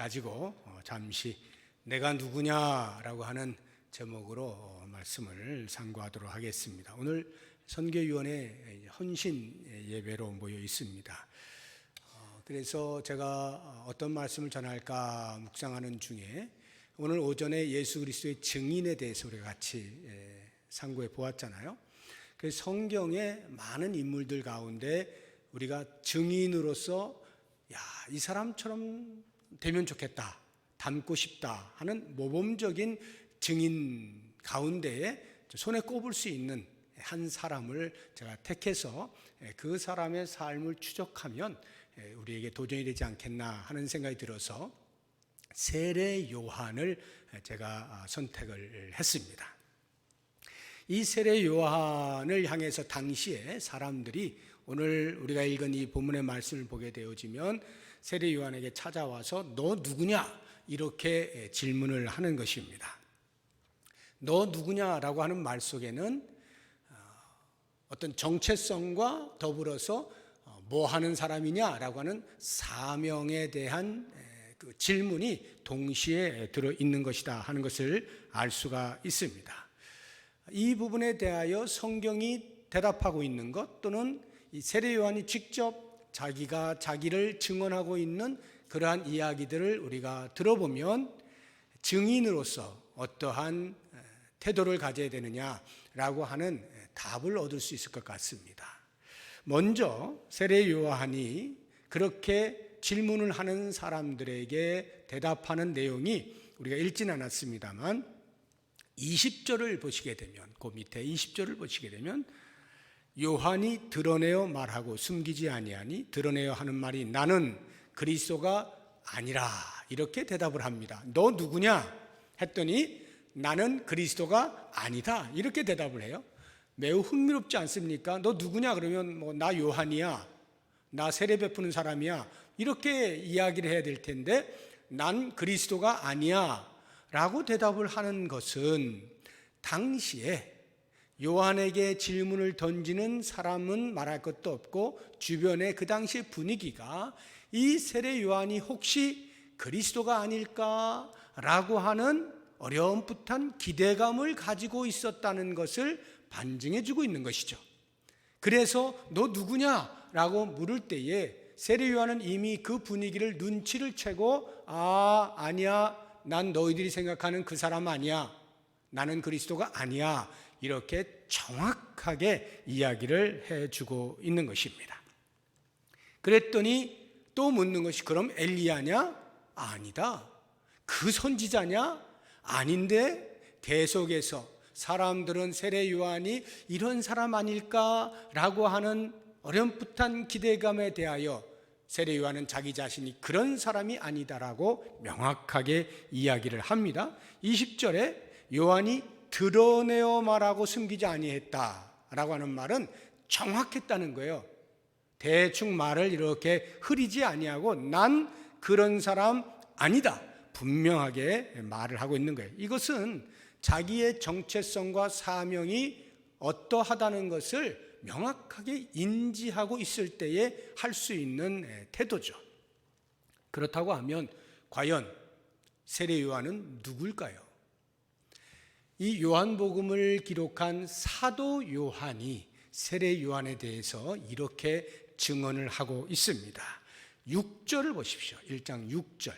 가지고 잠시 내가 누구냐라고 하는 제목으로 말씀을 상고하도록 하겠습니다. 오늘 선교위원회 헌신 예배로 모여 있습니다. 그래서 제가 어떤 말씀을 전할까 묵상하는 중에 오늘 오전에 예수 그리스도의 증인에 대해서 우리가 같이 상고해 보았잖아요. 그래서 성경의 많은 인물들 가운데 우리가 증인으로서 이 사람처럼 되면 좋겠다, 닮고 싶다 하는 모범적인 증인 가운데에 손에 꼽을 수 있는 한 사람을 제가 택해서 그 사람의 삶을 추적하면 우리에게 도전이 되지 않겠나 하는 생각이 들어서 세례 요한을 제가 선택을 했습니다. 이 세례 요한을 향해서 당시에 사람들이 오늘 우리가 읽은 이 본문의 말씀을 보게 되어지면 세례 요한에게 찾아와서 너 누구냐? 이렇게 질문을 하는 것입니다. 너 누구냐라고 하는 말 속에는 어떤 정체성과 더불어서 뭐 하는 사람이냐라고 하는 사명에 대한 그 질문이 동시에 들어있는 것이다 하는 것을 알 수가 있습니다. 이 부분에 대하여 성경이 대답하고 있는 것 또는 이 세례 요한이 직접 자기가 자기를 증언하고 있는 그러한 이야기들을 우리가 들어보면 증인으로서 어떠한 태도를 가져야 되느냐라고 하는 답을 얻을 수 있을 것 같습니다. 먼저 세례 요한이 그렇게 질문을 하는 사람들에게 대답하는 내용이 우리가 읽지는 않았습니다만 20절을 보시게 되면 그 밑에 20절을 보시게 되면 요한이 드러내어 말하고 숨기지 아니하니 드러내어 하는 말이 나는 그리스도가 아니라 이렇게 대답을 합니다. 너 누구냐 했더니 나는 그리스도가 아니다 이렇게 대답을 해요. 매우 흥미롭지 않습니까? 너 누구냐 그러면 나 요한이야, 나 세례 베푸는 사람이야 이렇게 이야기를 해야 될 텐데 난 그리스도가 아니야 라고 대답을 하는 것은 당시에 요한에게 질문을 던지는 사람은 말할 것도 없고 주변의 그 당시의 분위기가 이 세례 요한이 혹시 그리스도가 아닐까라고 하는 어렴풋한 기대감을 가지고 있었다는 것을 반증해 주고 있는 것이죠. 그래서 너 누구냐라고 물을 때에 세례 요한은 이미 그 분위기를 눈치를 채고 아니야, 난 너희들이 생각하는 그 사람 아니야, 나는 그리스도가 아니야 이렇게 정확하게 이야기를 해주고 있는 것입니다. 그랬더니 또 묻는 것이 그럼 엘리야냐? 아니다. 그 선지자냐? 아닌데 계속해서 사람들은 세례 요한이 이런 사람 아닐까라고 하는 어렴풋한 기대감에 대하여 세례 요한은 자기 자신이 그런 사람이 아니다라고 명확하게 이야기를 합니다. 20절에 요한이 드러내어 말하고 숨기지 아니했다라고 하는 말은 정확했다는 거예요. 대충 말을 이렇게 흐리지 아니하고 난 그런 사람 아니다 분명하게 말을 하고 있는 거예요. 이것은 자기의 정체성과 사명이 어떠하다는 것을 명확하게 인지하고 있을 때에 할 수 있는 태도죠. 그렇다고 하면 과연 세례 요한은 누굴까요? 이 요한복음을 기록한 사도 요한이 세례 요한에 대해서 이렇게 증언을 하고 있습니다. 6절을 보십시오. 1장 6절.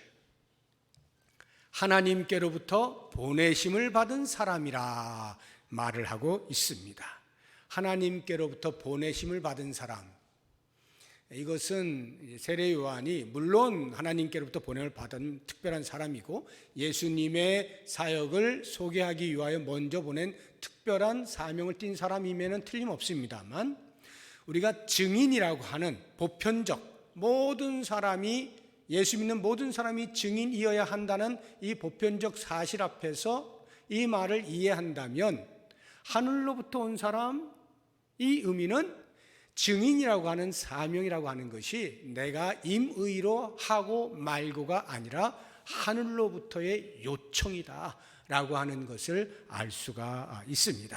하나님께로부터 보내심을 받은 사람이라 말을 하고 있습니다. 하나님께로부터 보내심을 받은 사람. 이것은 세례 요한이 물론 하나님께로부터 보냄을 받은 특별한 사람이고 예수님의 사역을 소개하기 위하여 먼저 보낸 특별한 사명을 띈 사람임에는 틀림없습니다만 우리가 증인이라고 하는 보편적 모든 사람이 예수 믿는 모든 사람이 증인이어야 한다는 이 보편적 사실 앞에서 이 말을 이해한다면 하늘로부터 온 사람 이 의미는 증인이라고 하는 사명이라고 하는 것이 내가 임의로 하고 말고가 아니라 하늘로부터의 요청이다 라고 하는 것을 알 수가 있습니다.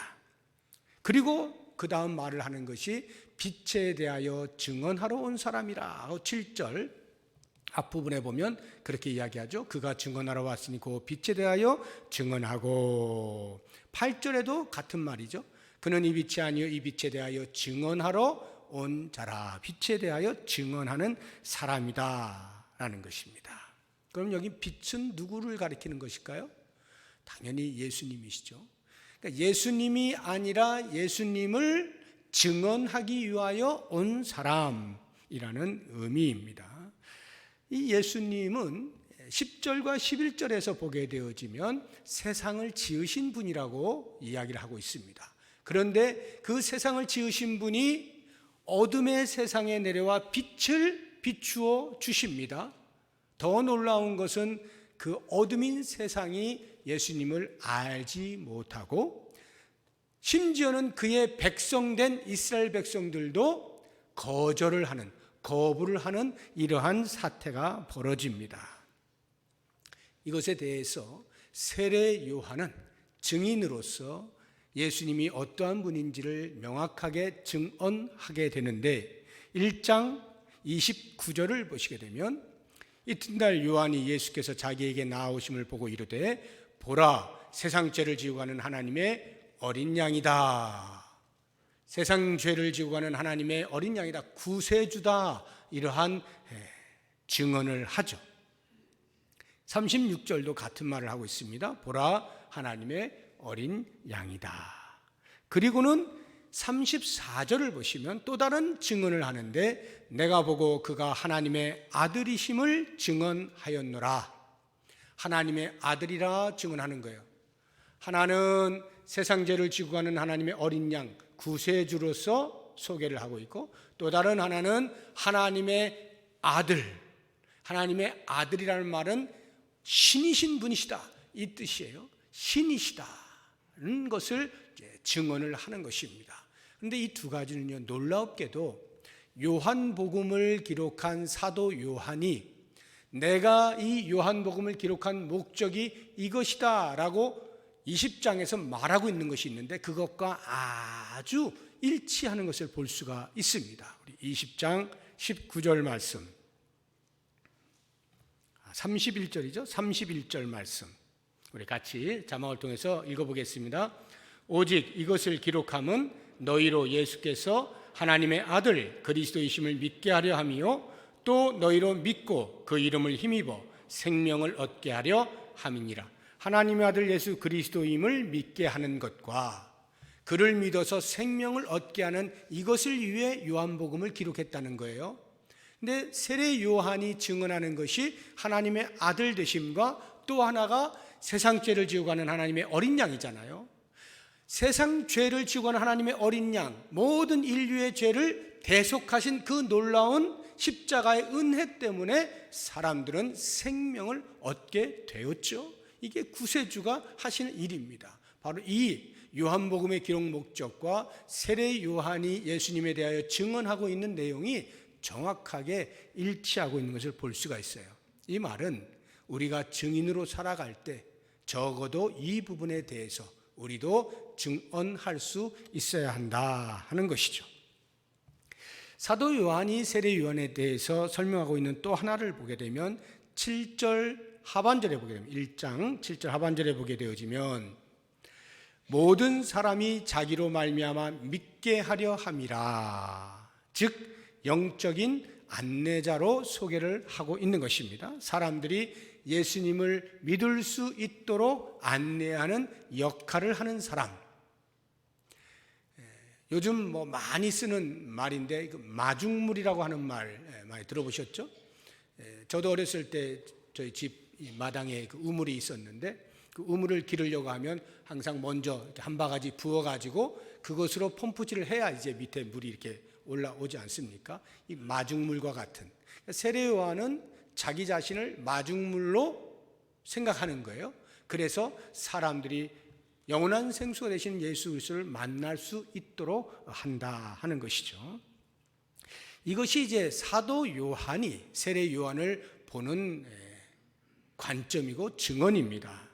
그리고 그 다음 말을 하는 것이 빛에 대하여 증언하러 온 사람이라. 7절 앞부분에 보면 그렇게 이야기하죠. 그가 증언하러 왔으니 그 빛에 대하여 증언하고. 8절에도 같은 말이죠. 그는 이 빛이 아니요 이 빛에 대하여 증언하러 온 자라. 빛에 대하여 증언하는 사람이다 라는 것입니다. 그럼 여기 빛은 누구를 가리키는 것일까요? 당연히 예수님이시죠. 그러니까 예수님이 아니라 예수님을 증언하기 위하여 온 사람이라는 의미입니다. 이 예수님은 10절과 11절에서 보게 되어지면 세상을 지으신 분이라고 이야기를 하고 있습니다. 그런데 그 세상을 지으신 분이 어둠의 세상에 내려와 빛을 비추어 주십니다. 더 놀라운 것은 그 어둠인 세상이 예수님을 알지 못하고 심지어는 그의 백성된 이스라엘 백성들도 거절을 하는, 거부를 하는 이러한 사태가 벌어집니다. 이것에 대해서 세례 요한은 증인으로서 예수님이 어떠한 분인지를 명확하게 증언하게 되는데 1장 29절을 보시게 되면 이튿날 요한이 예수께서 자기에게 나오심을 보고 이르되 보라 세상 죄를 지고 가는 하나님의 어린 양이다. 세상 죄를 지고 가는 하나님의 어린 양이다. 구세주다. 이러한 증언을 하죠. 36절도 같은 말을 하고 있습니다. 보라 하나님의 어린 양이다. 그리고는 34절을 보시면 또 다른 증언을 하는데 내가 보고 그가 하나님의 아들이심을 증언하였노라. 하나님의 아들이라 증언하는 거예요. 하나는 세상 죄를 지고 가는 하나님의 어린 양 구세주로서 소개를 하고 있고 또 다른 하나는 하나님의 아들, 하나님의 아들이라는 말은 신이신 분이시다 이 뜻이에요. 신이시다는 것을 증언을 하는 것입니다. 그런데 이 두 가지는요, 놀랍게도 요한복음을 기록한 사도 요한이 내가 이 요한복음을 기록한 목적이 이것이다 라고 20장에서 말하고 있는 것이 있는데 그것과 아주 일치하는 것을 볼 수가 있습니다. 우리 20장 19절 말씀, 31절이죠. 31절 말씀 우리 같이 자막을 통해서 읽어보겠습니다. 오직 이것을 기록함은 너희로 예수께서 하나님의 아들 그리스도이심을 믿게 하려 함이요 또 너희로 믿고 그 이름을 힘입어 생명을 얻게 하려 함이니라. 하나님의 아들 예수 그리스도임을 믿게 하는 것과 그를 믿어서 생명을 얻게 하는 이것을 위해 요한복음을 기록했다는 거예요. 근데 세례 요한이 증언하는 것이 하나님의 아들 되심과 또 하나가 세상 죄를 지고 가는 하나님의 어린 양이잖아요. 세상 죄를 지고 가는 하나님의 어린 양, 모든 인류의 죄를 대속하신 그 놀라운 십자가의 은혜 때문에 사람들은 생명을 얻게 되었죠. 이게 구세주가 하시는 일입니다. 바로 이 요한복음의 기록 목적과 세례 요한이 예수님에 대하여 증언하고 있는 내용이 정확하게 일치하고 있는 것을 볼 수가 있어요. 이 말은 우리가 증인으로 살아갈 때 적어도 이 부분에 대해서 우리도 증언할 수 있어야 한다 하는 것이죠. 사도 요한이 세례 요한에 대해서 설명하고 있는 또 하나를 보게 되면 7절 하반절에 보게 되면 1장 7절 하반절에 보게 되어지면 모든 사람이 자기로 말미암아 믿게 하려 함이라. 즉 영적인 안내자로 소개를 하고 있는 것입니다. 사람들이 예수님을 믿을 수 있도록 안내하는 역할을 하는 사람. 요즘 많이 쓰는 말인데 마중물이라고 하는 말 많이 들어보셨죠? 저도 어렸을 때 저희 집 마당에 그 우물이 있었는데 그 우물을 기르려고 하면 항상 먼저 한 바가지 부어가지고 그것으로 펌프질을 해야 이제 밑에 물이 이렇게 올라오지 않습니까? 이 마중물과 같은. 세례 요한은 자기 자신을 마중물로 생각하는 거예요. 그래서 사람들이 영원한 생수가 되신 예수 그리스도를 만날 수 있도록 한다 하는 것이죠. 이것이 이제 사도 요한이 세례 요한을 보는 관점이고 증언입니다.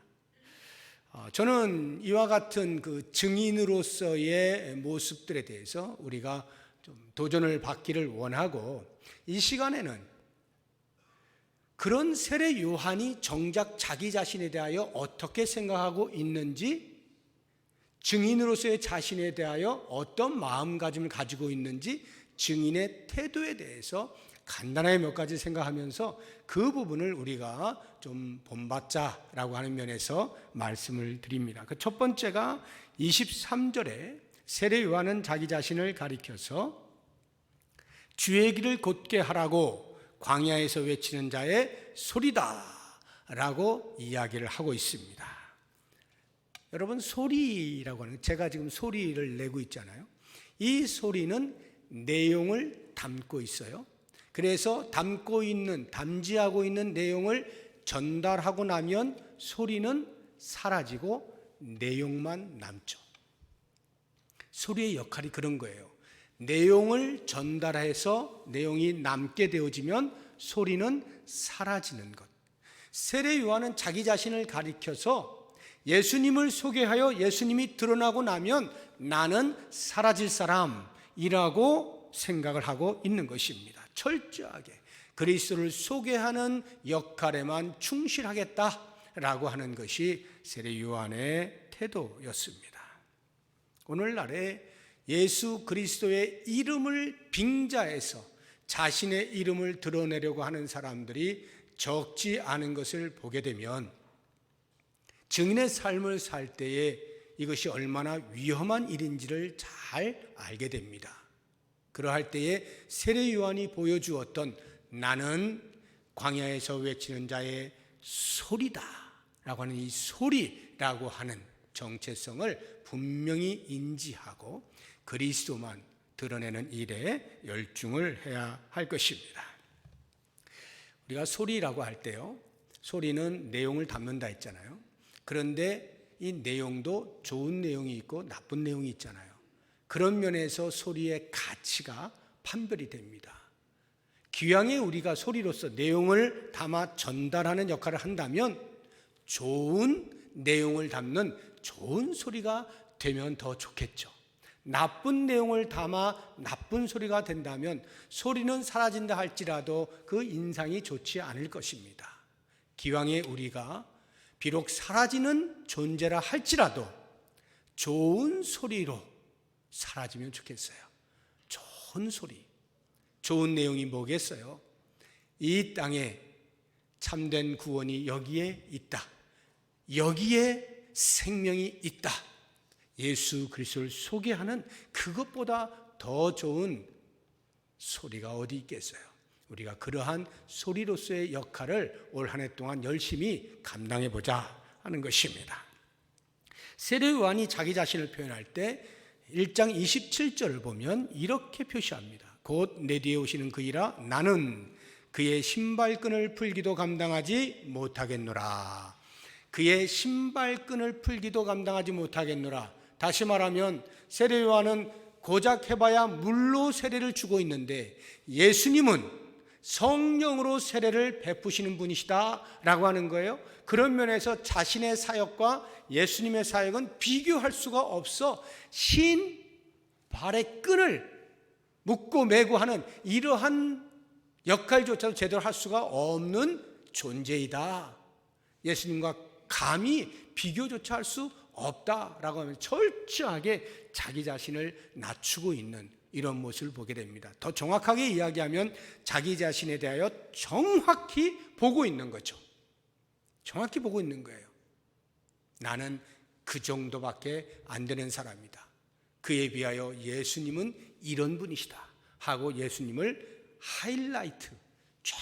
저는 이와 같은 그 증인으로서의 모습들에 대해서 우리가 좀 도전을 받기를 원하고 이 시간에는 그런 세례 요한이 정작 자기 자신에 대하여 어떻게 생각하고 있는지, 증인으로서의 자신에 대하여 어떤 마음가짐을 가지고 있는지, 증인의 태도에 대해서 간단하게 몇 가지 생각하면서 그 부분을 우리가 좀 본받자라고 하는 면에서 말씀을 드립니다. 그 첫 번째가 23절에 세례 요한은 자기 자신을 가리켜서 주의 길을 곧게 하라고 광야에서 외치는 자의 소리다 라고 이야기를 하고 있습니다. 여러분, 소리라고 하는, 제가 지금 소리를 내고 있잖아요. 이 소리는 내용을 담고 있어요. 그래서 담지하고 있는 내용을 전달하고 나면 소리는 사라지고 내용만 남죠. 소리의 역할이 그런 거예요. 내용을 전달해서 내용이 남게 되어지면 소리는 사라지는 것. 세례 요한은 자기 자신을 가리켜서 예수님을 소개하여 예수님이 드러나고 나면 나는 사라질 사람이라고 생각을 하고 있는 것입니다. 철저하게 그리스도를 소개하는 역할에만 충실하겠다라고 하는 것이 세례 요한의 태도였습니다. 오늘날에 예수 그리스도의 이름을 빙자해서 자신의 이름을 드러내려고 하는 사람들이 적지 않은 것을 보게 되면 증인의 삶을 살 때에 이것이 얼마나 위험한 일인지를 잘 알게 됩니다. 그러할 때에 세례 요한이 보여주었던 나는 광야에서 외치는 자의 소리다 라고 하는 이 소리라고 하는 정체성을 분명히 인지하고 그리스도만 드러내는 일에 열중을 해야 할 것입니다. 우리가 소리라고 할 때요, 소리는 내용을 담는다 했잖아요. 그런데 이 내용도 좋은 내용이 있고 나쁜 내용이 있잖아요. 그런 면에서 소리의 가치가 판별이 됩니다. 기왕에 우리가 소리로서 내용을 담아 전달하는 역할을 한다면 좋은 내용을 담는 좋은 소리가 되면 더 좋겠죠. 나쁜 내용을 담아 나쁜 소리가 된다면 소리는 사라진다 할지라도 그 인상이 좋지 않을 것입니다. 기왕에 우리가 비록 사라지는 존재라 할지라도 좋은 소리로 사라지면 좋겠어요. 좋은 소리, 좋은 내용이 뭐겠어요? 이 땅에 참된 구원이 여기에 있다. 여기에 생명이 있다. 예수 그리스도를 소개하는 그것보다 더 좋은 소리가 어디 있겠어요? 우리가 그러한 소리로서의 역할을 올 한 해 동안 열심히 감당해 보자 하는 것입니다. 세례 요한이 자기 자신을 표현할 때 1장 27절을 보면 이렇게 표시합니다. 곧 내 뒤에 오시는 그이라 나는 그의 신발끈을 풀기도 감당하지 못하겠노라. 그의 신발끈을 풀기도 감당하지 못하겠노라. 다시 말하면 세례 요한은 고작 해봐야 물로 세례를 주고 있는데 예수님은 성령으로 세례를 베푸시는 분이시다 라고 하는 거예요. 그런 면에서 자신의 사역과 예수님의 사역은 비교할 수가 없어. 신 발의 끈을 묶고 매고 하는 이러한 역할조차도 제대로 할 수가 없는 존재이다. 예수님과 감히 비교조차 할 수 없다라고 하면 철저하게 자기 자신을 낮추고 있는 이런 모습을 보게 됩니다. 더 정확하게 이야기하면 자기 자신에 대하여 정확히 보고 있는 거죠. 정확히 보고 있는 거예요. 나는 그 정도밖에 안 되는 사람이다. 그에 비하여 예수님은 이런 분이시다 하고 예수님을 하이라이트 쫙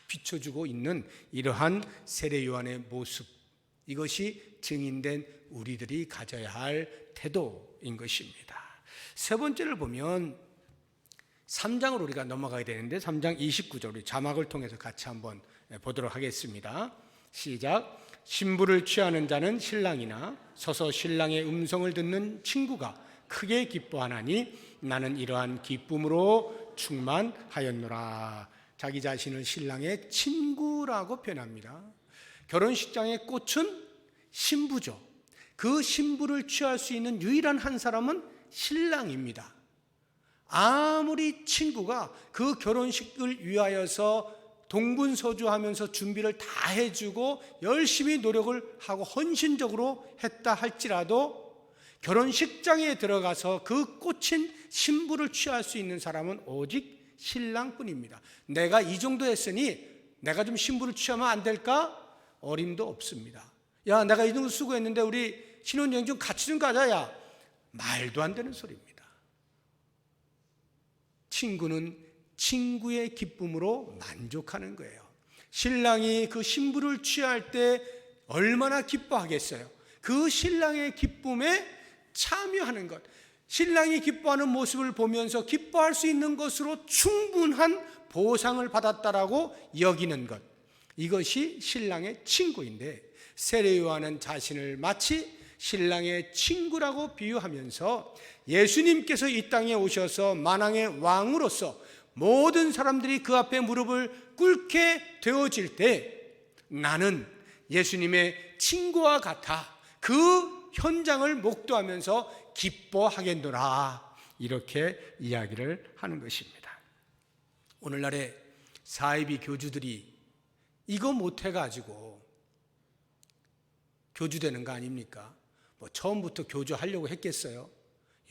비춰주고 있는 이러한 세례 요한의 모습, 이것이 증인된 우리들이 가져야 할 태도인 것입니다. 세 번째를 보면 3장으로 우리가 넘어가야 되는데 3장 29절 우리 자막을 통해서 같이 한번 보도록 하겠습니다. 시작. 신부를 취하는 자는 신랑이나 서서 신랑의 음성을 듣는 친구가 크게 기뻐하나니 나는 이러한 기쁨으로 충만하였노라. 자기 자신을 신랑의 친구라고 표현합니다. 결혼식장의 꽃은 신부죠. 그 신부를 취할 수 있는 유일한 한 사람은 신랑입니다. 아무리 친구가 그 결혼식을 위하여서 동분서주하면서 준비를 다 해주고 열심히 노력을 하고 헌신적으로 했다 할지라도 결혼식장에 들어가서 그 꽂힌 신부를 취할 수 있는 사람은 오직 신랑뿐입니다. 내가 이 정도 했으니 내가 좀 신부를 취하면 안 될까? 어림도 없습니다. 야, 내가 이 정도 수고했는데 우리 신혼여행 좀 같이 좀 가자. 야, 말도 안 되는 소리입니다. 친구는 친구의 기쁨으로 만족하는 거예요. 신랑이 그 신부를 취할 때 얼마나 기뻐하겠어요. 그 신랑의 기쁨에 참여하는 것, 신랑이 기뻐하는 모습을 보면서 기뻐할 수 있는 것으로 충분한 보상을 받았다라고 여기는 것, 이것이 신랑의 친구인데, 세례 요한은 자신을 마치 신랑의 친구라고 비유하면서 예수님께서 이 땅에 오셔서 만왕의 왕으로서 모든 사람들이 그 앞에 무릎을 꿇게 되어질 때 나는 예수님의 친구와 같아 그 현장을 목도하면서 기뻐하겠노라, 이렇게 이야기를 하는 것입니다. 오늘날의 사이비 교주들이 이거 못해가지고 교주되는 거 아닙니까? 뭐 처음부터 교주하려고 했겠어요?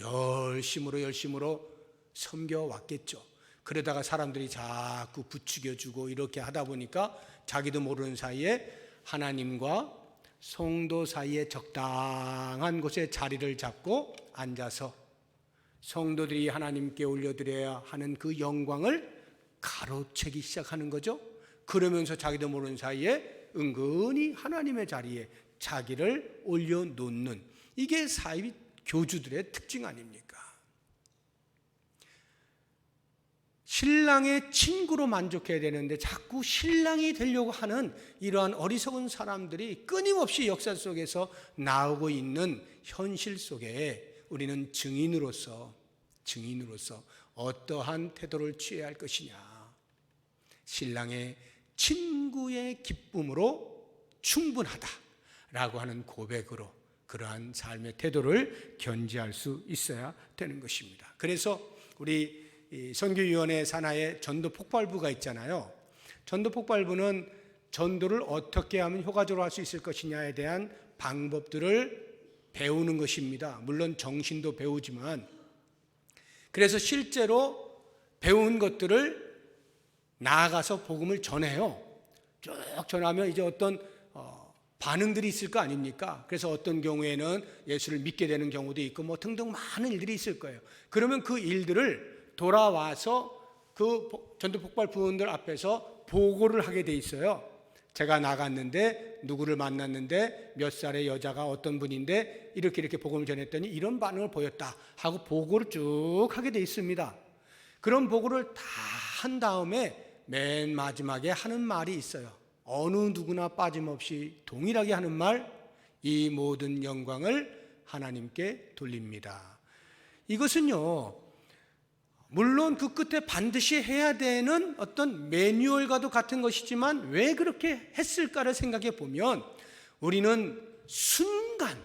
열심으로 섬겨왔겠죠. 그러다가 사람들이 자꾸 부추겨주고 이렇게 하다 보니까 자기도 모르는 사이에 하나님과 성도 사이에 적당한 곳에 자리를 잡고 앉아서 성도들이 하나님께 올려드려야 하는 그 영광을 가로채기 시작하는 거죠. 그러면서 자기도 모르는 사이에 은근히 하나님의 자리에 자기를 올려놓는, 이게 사이비 교주들의 특징 아닙니까? 신랑의 친구로 만족해야 되는데 자꾸 신랑이 되려고 하는 이러한 어리석은 사람들이 끊임없이 역사 속에서 나오고 있는 현실 속에 우리는 증인으로서 어떠한 태도를 취해야 할 것이냐, 신랑의 친구의 기쁨으로 충분하다라고 하는 고백으로 그러한 삶의 태도를 견지할 수 있어야 되는 것입니다. 그래서 우리 선교위원회 산하에 전도 폭발부가 있잖아요. 전도 폭발부는 전도를 어떻게 하면 효과적으로 할 수 있을 것이냐에 대한 방법들을 배우는 것입니다. 물론 정신도 배우지만, 그래서 실제로 배운 것들을 나아가서 복음을 전해요. 쭉 전하면 이제 어떤 반응들이 있을 거 아닙니까? 그래서 어떤 경우에는 예수를 믿게 되는 경우도 있고 뭐 등등 많은 일들이 있을 거예요. 그러면 그 일들을 돌아와서 그 전도 폭발 부원들 앞에서 보고를 하게 돼 있어요. 제가 나갔는데 누구를 만났는데 몇 살의 여자가 어떤 분인데 이렇게 복음을 전했더니 이런 반응을 보였다 하고 보고를 쭉 하게 돼 있습니다. 그런 보고를 다 한 다음에 맨 마지막에 하는 말이 있어요. 어느 누구나 빠짐없이 동일하게 하는 말, 이 모든 영광을 하나님께 돌립니다. 이것은요, 물론 그 끝에 반드시 해야 되는 어떤 매뉴얼과도 같은 것이지만 왜 그렇게 했을까를 생각해 보면 우리는 순간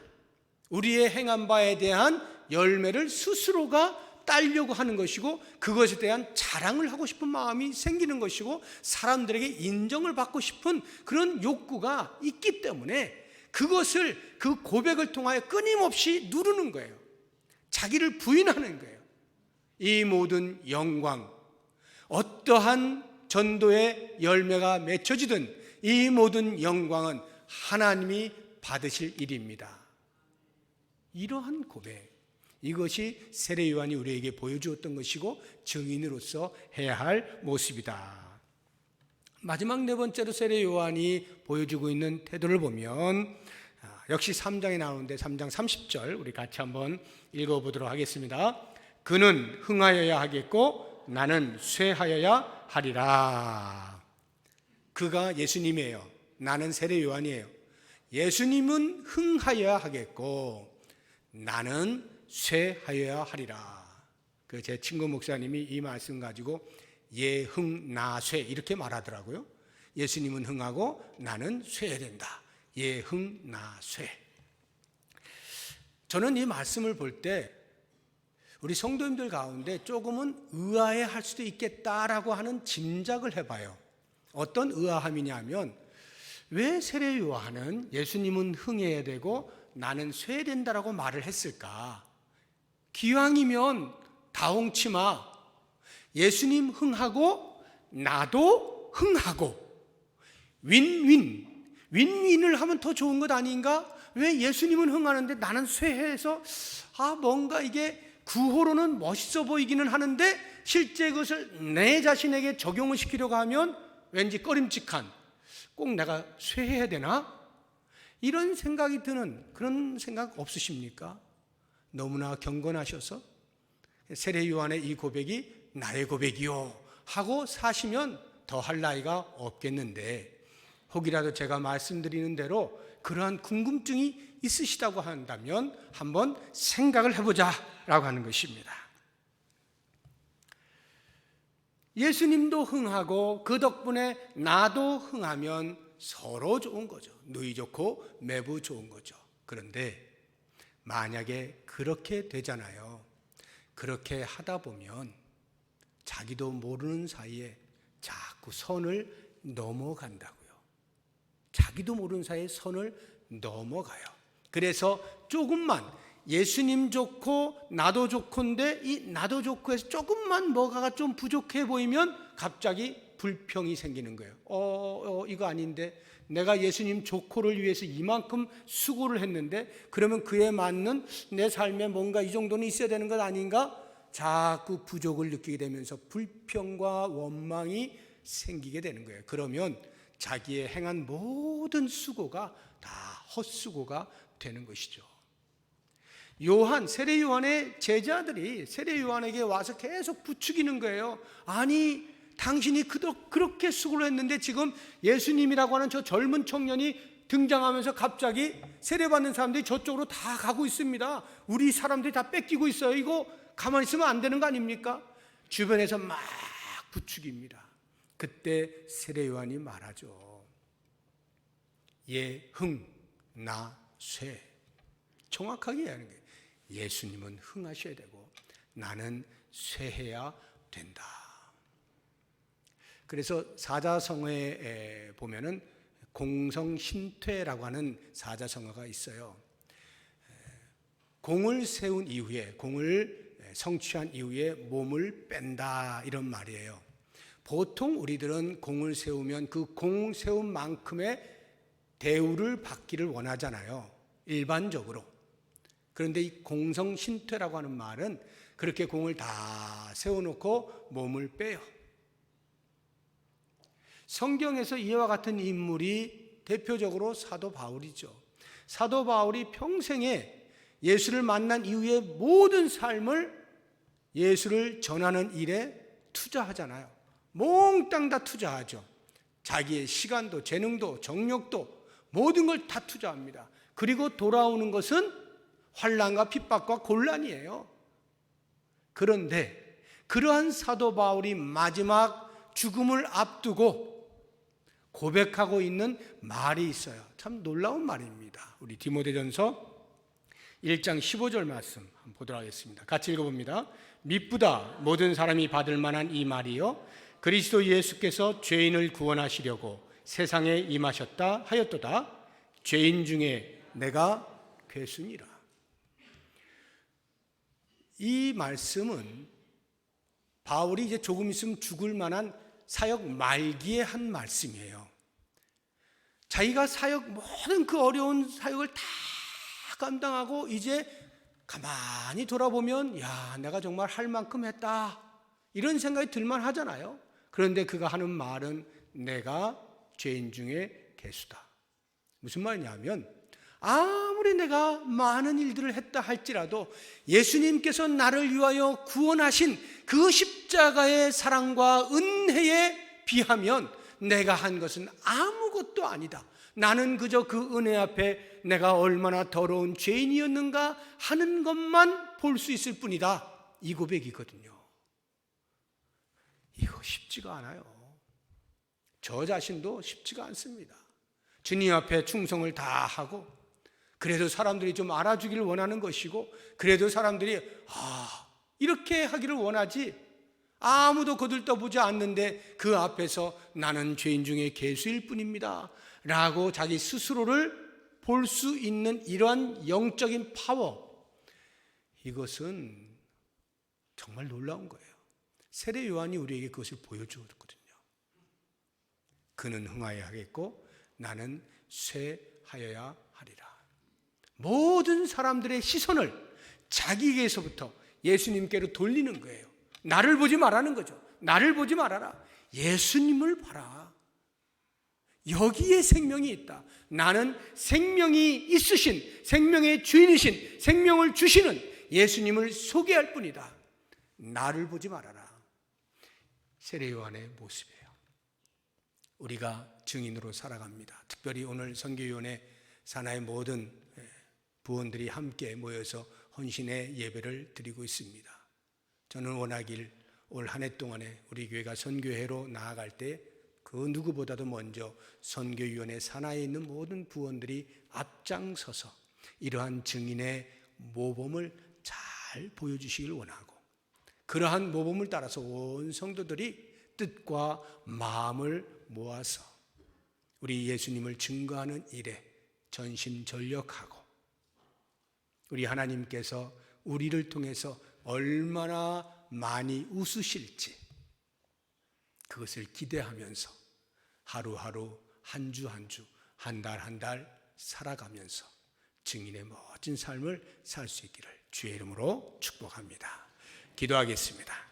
우리의 행한 바에 대한 열매를 스스로가 따려고 하는 것이고, 그것에 대한 자랑을 하고 싶은 마음이 생기는 것이고, 사람들에게 인정을 받고 싶은 그런 욕구가 있기 때문에 그것을, 그 고백을 통하여 끊임없이 누르는 거예요. 자기를 부인하는 거예요. 이 모든 영광, 어떠한 전도의 열매가 맺혀지든 이 모든 영광은 하나님이 받으실 일입니다. 이러한 고백, 이것이 세례 요한이 우리에게 보여주었던 것이고 증인으로서 해야 할 모습이다. 마지막 네 번째로 세례 요한이 보여주고 있는 태도를 보면 역시 3장에 나오는데 3장 30절 우리 같이 한번 읽어보도록 하겠습니다. 그는 흥하여야 하겠고 나는 쇠하여야 하리라. 그가 예수님이에요. 나는 세례 요한이에요. 예수님은 흥하여야 하겠고 나는 쇠하여야 하리라. 그 제 친구 목사님이 이 말씀 가지고 예흥나쇠 이렇게 말하더라고요. 예수님은 흥하고 나는 쇠해야 된다. 예흥나쇠. 저는 이 말씀을 볼 때 우리 성도님들 가운데 조금은 의아해할 수도 있겠다라고 하는 짐작을 해봐요. 어떤 의아함이냐면 왜 세례 요한은 예수님은 흥해야 되고 나는 쇠된다라고 말을 했을까? 기왕이면 다홍치마 예수님 흥하고 나도 흥하고 윈윈을 하면 더 좋은 것 아닌가? 왜 예수님은 흥하는데 나는 쇠해서 뭔가 이게 구호로는 멋있어 보이기는 하는데 실제 그것을 내 자신에게 적용을 시키려고 하면 왠지 꺼림칙한, 꼭 내가 쇠해야 되나? 이런 생각이 드는 그런 생각 없으십니까? 너무나 경건하셔서 세례 요한의 이 고백이 나의 고백이요 하고 사시면 더 할 나이가 없겠는데, 혹이라도 제가 말씀드리는 대로 그러한 궁금증이 있으시다고 한다면 한번 생각을 해보자 라고 하는 것입니다. 예수님도 흥하고 그 덕분에 나도 흥하면 서로 좋은 거죠. 누이 좋고 매부 좋은 거죠. 그런데 만약에 그렇게 되잖아요. 그렇게 하다 보면 자기도 모르는 사이에 자꾸 선을 넘어간다고요. 자기도 모르는 사이에 선을 넘어가요. 그래서 조금만 예수님 좋고 나도 좋고인데 이 나도 좋고 해서 조금만 뭐가가 좀 부족해 보이면 갑자기 불평이 생기는 거예요. 이거 아닌데 내가 예수님 좋고를 위해서 이만큼 수고를 했는데 그러면 그에 맞는 내 삶에 뭔가 이 정도는 있어야 되는 것 아닌가? 자꾸 부족을 느끼게 되면서 불평과 원망이 생기게 되는 거예요. 그러면 자기의 행한 모든 수고가 다 헛수고가 되는 것이죠. 세례 요한의 제자들이 세례 요한에게 와서 계속 부추기는 거예요. 아니, 당신이 그렇게 수고를 했는데 지금 예수님이라고 하는 저 젊은 청년이 등장하면서 갑자기 세례받는 사람들이 저쪽으로 다 가고 있습니다. 우리 사람들이 다 뺏기고 있어요. 이거 가만히 있으면 안 되는 거 아닙니까? 주변에서 막 부추깁니다. 그때 세례 요한이 말하죠. 나 쇠. 정확하게 얘기하는 거예요. 예수님은 흥하셔야 되고 나는 쇠해야 된다. 그래서 사자성어에 보면은 공성신퇴라고 하는 사자성어가 있어요. 공을 세운 이후에, 공을 성취한 이후에 몸을 뺀다, 이런 말이에요. 보통 우리들은 공을 세우면 그 공 세운 만큼의 대우를 받기를 원하잖아요, 일반적으로. 그런데 이 공성신퇴라고 하는 말은 그렇게 공을 다 세워놓고 몸을 빼요. 성경에서 이와 같은 인물이 대표적으로 사도 바울이죠. 사도 바울이 평생에 예수를 만난 이후에 모든 삶을 예수를 전하는 일에 투자하잖아요. 몽땅 다 투자하죠. 자기의 시간도 재능도 정력도 모든 걸 다 투자합니다. 그리고 돌아오는 것은 환난과 핍박과 곤란이에요. 그런데 그러한 사도 바울이 마지막 죽음을 앞두고 고백하고 있는 말이 있어요. 참 놀라운 말입니다. 우리 디모데전서 1장 15절 말씀 한번 보도록 하겠습니다. 같이 읽어봅니다. 미쁘다 모든 사람이 받을 만한 이 말이요 그리스도 예수께서 죄인을 구원하시려고 세상에 임하셨다 하였도다. 죄인 중에 내가 괴순이라. 이 말씀은 바울이 이제 조금 있으면 죽을 만한 사역 말기에 한 말씀이에요. 자기가 모든 그 어려운 사역을 다 감당하고 이제 가만히 돌아보면 내가 정말 할 만큼 했다, 이런 생각이 들만 하잖아요. 그런데 그가 하는 말은 내가 죄인 중에 괴수다. 무슨 말이냐면 아무리 내가 많은 일들을 했다 할지라도 예수님께서 나를 위하여 구원하신 그 십자가의 사랑과 은혜에 비하면 내가 한 것은 아무것도 아니다. 나는 그저 그 은혜 앞에 내가 얼마나 더러운 죄인이었는가 하는 것만 볼 수 있을 뿐이다. 이 고백이거든요. 이거 쉽지가 않아요. 저 자신도 쉽지가 않습니다. 주님 앞에 충성을 다 하고 그래도 사람들이 좀 알아주기를 원하는 것이고 그래도 사람들이 이렇게 하기를 원하지 아무도 거들떠보지 않는데 그 앞에서 나는 죄인 중에 괴수일 뿐입니다 라고 자기 스스로를 볼 수 있는 이러한 영적인 파워, 이것은 정말 놀라운 거예요. 세례 요한이 우리에게 그것을 보여주었거든요. 그는 흥하여야 하겠고 나는 쇠하여야 하리라. 모든 사람들의 시선을 자기에게서부터 예수님께로 돌리는 거예요. 나를 보지 말라는 거죠. 나를 보지 말아라. 예수님을 봐라. 여기에 생명이 있다. 나는 생명이 있으신, 생명의 주인이신, 생명을 주시는 예수님을 소개할 뿐이다. 나를 보지 말아라. 세례 요한의 모습이에요. 우리가 증인으로 살아갑니다. 특별히 오늘 선교위원회 산하의 모든 부원들이 함께 모여서 헌신의 예배를 드리고 있습니다. 저는 원하길 올 한 해 동안에 우리 교회가 선교회로 나아갈 때 그 누구보다도 먼저 선교위원회 산하에 있는 모든 부원들이 앞장서서 이러한 증인의 모범을 잘 보여주시길 원하고, 그러한 모범을 따라서 온 성도들이 뜻과 마음을 모아서 우리 예수님을 증거하는 일에 전심전력하고, 우리 하나님께서 우리를 통해서 얼마나 많이 웃으실지 그것을 기대하면서 하루하루 한 주 한 주, 한 달 한 달 살아가면서 증인의 멋진 삶을 살 수 있기를 주의 이름으로 축복합니다. 기도하겠습니다.